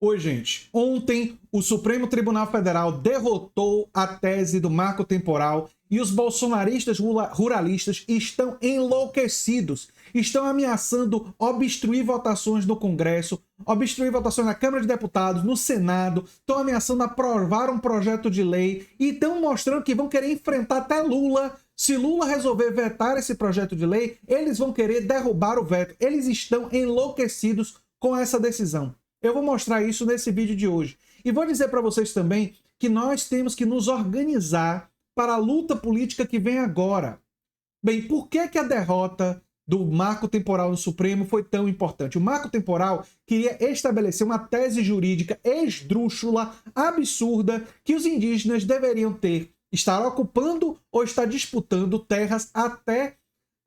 Oi, gente. Ontem, o Supremo Tribunal Federal derrotou a tese do marco temporal e os bolsonaristas ruralistas estão enlouquecidos. Estão ameaçando obstruir votações no Congresso, obstruir votações na Câmara de Deputados, no Senado, estão ameaçando aprovar um projeto de lei e estão mostrando que vão querer enfrentar até Lula. Se Lula resolver vetar esse projeto de lei, eles vão querer derrubar o veto. Eles estão enlouquecidos com essa decisão. Eu vou mostrar isso nesse vídeo de hoje. E vou dizer para vocês também que nós temos que nos organizar para a luta política que vem agora. Bem, por que a derrota do marco temporal no Supremo foi tão importante? O marco temporal queria estabelecer uma tese jurídica esdrúxula, absurda, que os indígenas deveriam estar ocupando ou estar disputando terras até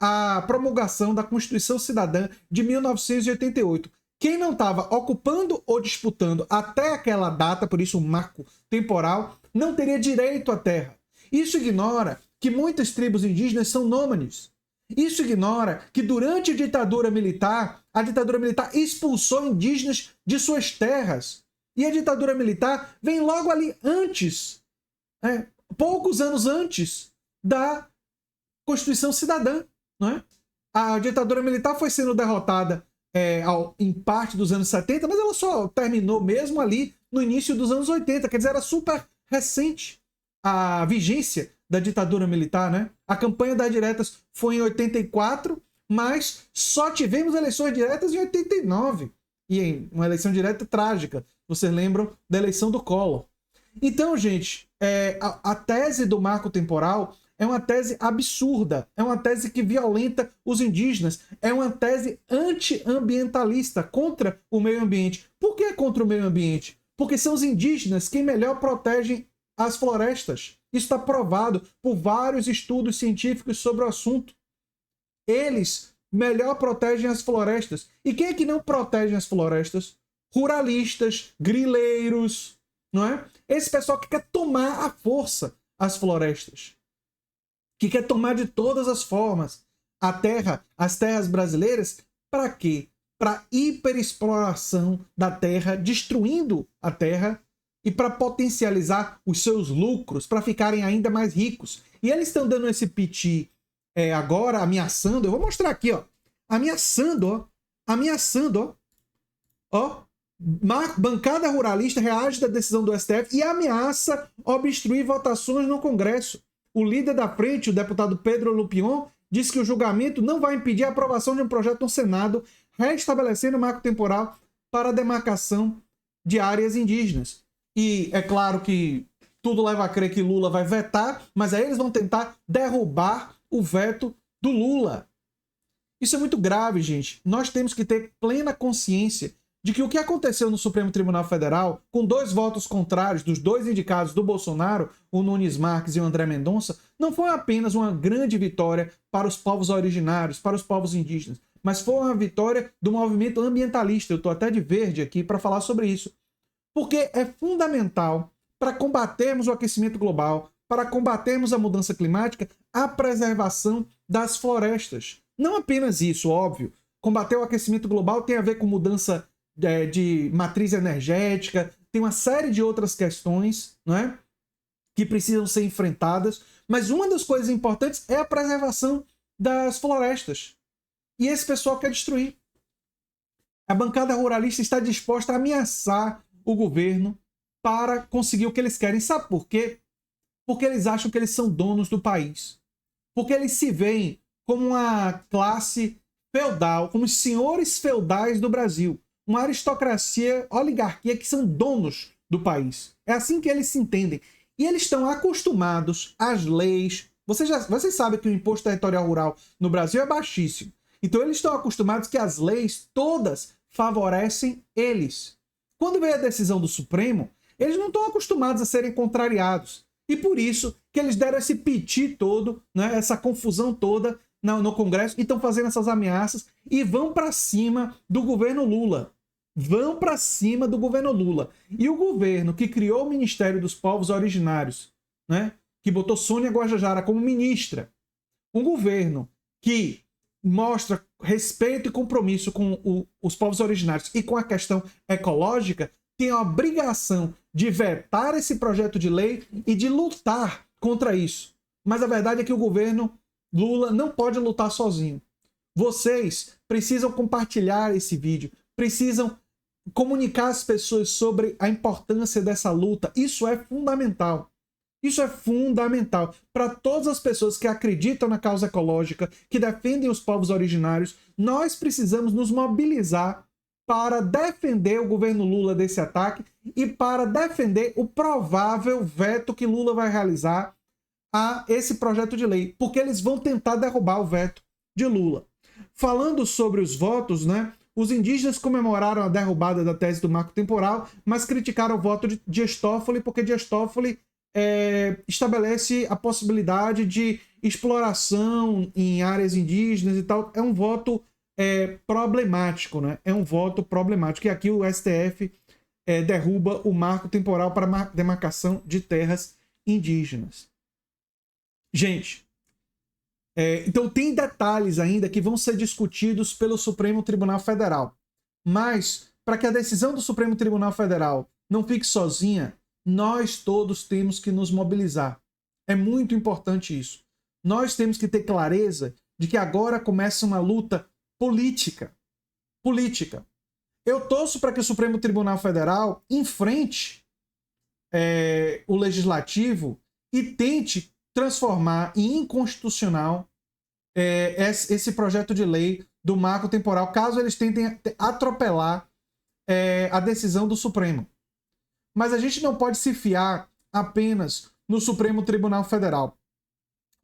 a promulgação da Constituição Cidadã de 1988. Quem não estava ocupando ou disputando até aquela data, por isso o marco temporal, não teria direito à terra. Isso ignora que muitas tribos indígenas são nômades. Isso ignora que durante a ditadura militar expulsou indígenas de suas terras. E a ditadura militar vem logo ali antes, poucos anos antes da Constituição Cidadã. Não é? A ditadura militar foi sendo derrotada em parte dos anos 70, mas ela só terminou mesmo ali no início dos anos 80, quer dizer, era super recente a vigência da ditadura militar, né? A campanha das diretas foi em 84, mas só tivemos eleições diretas em 89, e em uma eleição direta trágica, vocês lembram da eleição do Collor. Então, gente, a tese do marco temporal é uma tese absurda, é uma tese que violenta os indígenas, é uma tese antiambientalista, contra o meio ambiente. Por que contra o meio ambiente? Porque são os indígenas quem melhor protegem as florestas. Isso está provado por vários estudos científicos sobre o assunto. Eles melhor protegem as florestas. E quem é que não protege as florestas? Ruralistas, grileiros, não é? Esse pessoal que quer tomar à força as florestas, que quer tomar de todas as formas as terras brasileiras. Para quê? Para hiperexploração da terra, destruindo a terra e para potencializar os seus lucros, para ficarem ainda mais ricos. E eles estão dando esse piti agora, ameaçando. Eu vou mostrar aqui, ó. Ameaçando, ó. Bancada ruralista reage da decisão do STF e ameaça obstruir votações no Congresso. O líder da frente, o deputado Pedro Lupion, disse que o julgamento não vai impedir a aprovação de um projeto no Senado restabelecendo o marco temporal para a demarcação de áreas indígenas. E é claro que tudo leva a crer que Lula vai vetar, mas aí eles vão tentar derrubar o veto do Lula. Isso é muito grave, gente. Nós temos que ter plena consciência de que o que aconteceu no Supremo Tribunal Federal, com 2 votos contrários dos 2 indicados do Bolsonaro, o Nunes Marques e o André Mendonça, não foi apenas uma grande vitória para os povos originários, para os povos indígenas, mas foi uma vitória do movimento ambientalista. Eu estou até de verde aqui para falar sobre isso. Porque é fundamental para combatermos o aquecimento global, para combatermos a mudança climática, a preservação das florestas. Não apenas isso, óbvio. Combater o aquecimento global tem a ver com mudança de matriz energética, tem uma série de outras questões, não é? Que precisam ser enfrentadas, mas uma das coisas importantes é a preservação das florestas. E esse pessoal quer destruir. A bancada ruralista está disposta a ameaçar o governo para conseguir o que eles querem. Sabe por quê? Porque eles acham que eles são donos do país. Porque eles se veem como uma classe feudal, como os senhores feudais do Brasil. Uma aristocracia, oligarquia que são donos do país. É assim que eles se entendem. E eles estão acostumados às leis. Vocês sabem que o imposto territorial rural no Brasil é baixíssimo. Então eles estão acostumados que as leis todas favorecem eles. Quando veio a decisão do Supremo, eles não estão acostumados a serem contrariados. E por isso que eles deram esse piti todo, né, essa confusão toda no Congresso, e estão fazendo essas ameaças e vão para cima do governo Lula. Vão para cima do governo Lula. E o governo que criou o Ministério dos Povos Originários, né, que botou Sônia Guajajara como ministra, um governo que mostra respeito e compromisso com os povos originários e com a questão ecológica, tem a obrigação de vetar esse projeto de lei e de lutar contra isso. Mas a verdade é que o governo Lula não pode lutar sozinho. Vocês precisam compartilhar esse vídeo, precisam comunicar às pessoas sobre a importância dessa luta. Isso é fundamental. Isso é fundamental para todas as pessoas que acreditam na causa ecológica, que defendem os povos originários. Nós precisamos nos mobilizar para defender o governo Lula desse ataque e para defender o provável veto que Lula vai realizar a esse projeto de lei, porque eles vão tentar derrubar o veto de Lula. Falando sobre os votos, né? Os indígenas comemoraram a derrubada da tese do marco temporal, mas criticaram o voto de Dias Toffoli, porque Dias Toffoli estabelece a possibilidade de exploração em áreas indígenas e tal. É um voto problemático, né? É um voto problemático. E aqui o STF derruba o marco temporal para demarcação de terras indígenas. Gente, então tem detalhes ainda que vão ser discutidos pelo Supremo Tribunal Federal. Mas, para que a decisão do Supremo Tribunal Federal não fique sozinha, nós todos temos que nos mobilizar. É muito importante isso. Nós temos que ter clareza de que agora começa uma luta política. Eu torço para que o Supremo Tribunal Federal enfrente o Legislativo e tente transformar em inconstitucional esse projeto de lei do marco temporal, caso eles tentem atropelar a decisão do Supremo. Mas a gente não pode se fiar apenas no Supremo Tribunal Federal.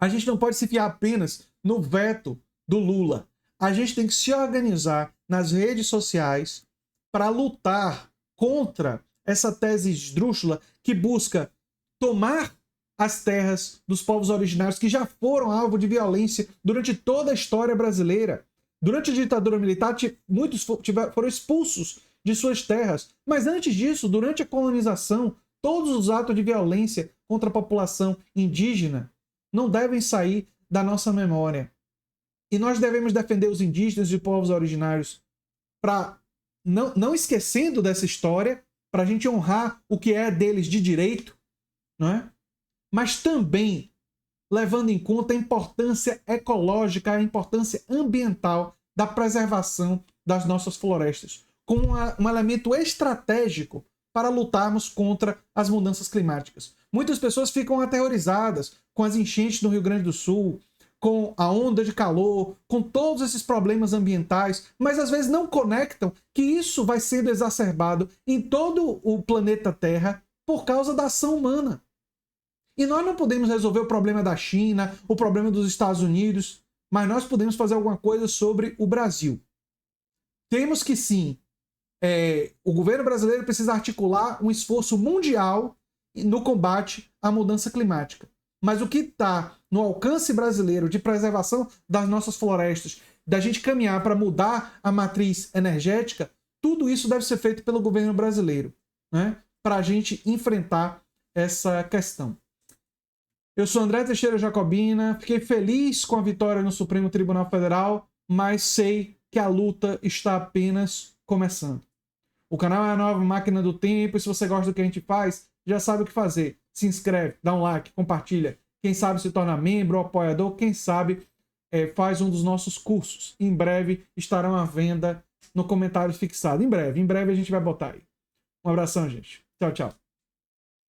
A gente não pode se fiar apenas no veto do Lula. A gente tem que se organizar nas redes sociais para lutar contra essa tese esdrúxula que busca tomar as terras dos povos originários que já foram alvo de violência durante toda a história brasileira. Durante a ditadura militar, muitos foram expulsos de suas terras. Mas antes disso, durante a colonização, todos os atos de violência contra a população indígena não devem sair da nossa memória. E nós devemos defender os indígenas e povos originários para não esquecendo dessa história, para a gente honrar o que é deles de direito, não é? Mas também levando em conta a importância ecológica, a importância ambiental da preservação das nossas florestas, como um elemento estratégico para lutarmos contra as mudanças climáticas. Muitas pessoas ficam aterrorizadas com as enchentes no Rio Grande do Sul, com a onda de calor, com todos esses problemas ambientais, mas às vezes não conectam que isso vai sendo exacerbado em todo o planeta Terra por causa da ação humana. E nós não podemos resolver o problema da China, o problema dos Estados Unidos, mas nós podemos fazer alguma coisa sobre o Brasil. Temos que sim, o governo brasileiro precisa articular um esforço mundial no combate à mudança climática. Mas o que está no alcance brasileiro de preservação das nossas florestas, da gente caminhar para mudar a matriz energética, tudo isso deve ser feito pelo governo brasileiro, né? Para a gente enfrentar essa questão. Eu sou André Teixeira Jacobina, fiquei feliz com a vitória no Supremo Tribunal Federal, mas sei que a luta está apenas começando. O canal é a nova máquina do tempo, e se você gosta do que a gente faz, já sabe o que fazer. Se inscreve, dá um like, compartilha. Quem sabe se torna membro ou apoiador, quem sabe faz um dos nossos cursos. Em breve estarão à venda no comentário fixado. Em breve a gente vai botar aí. Um abração, gente. Tchau, tchau.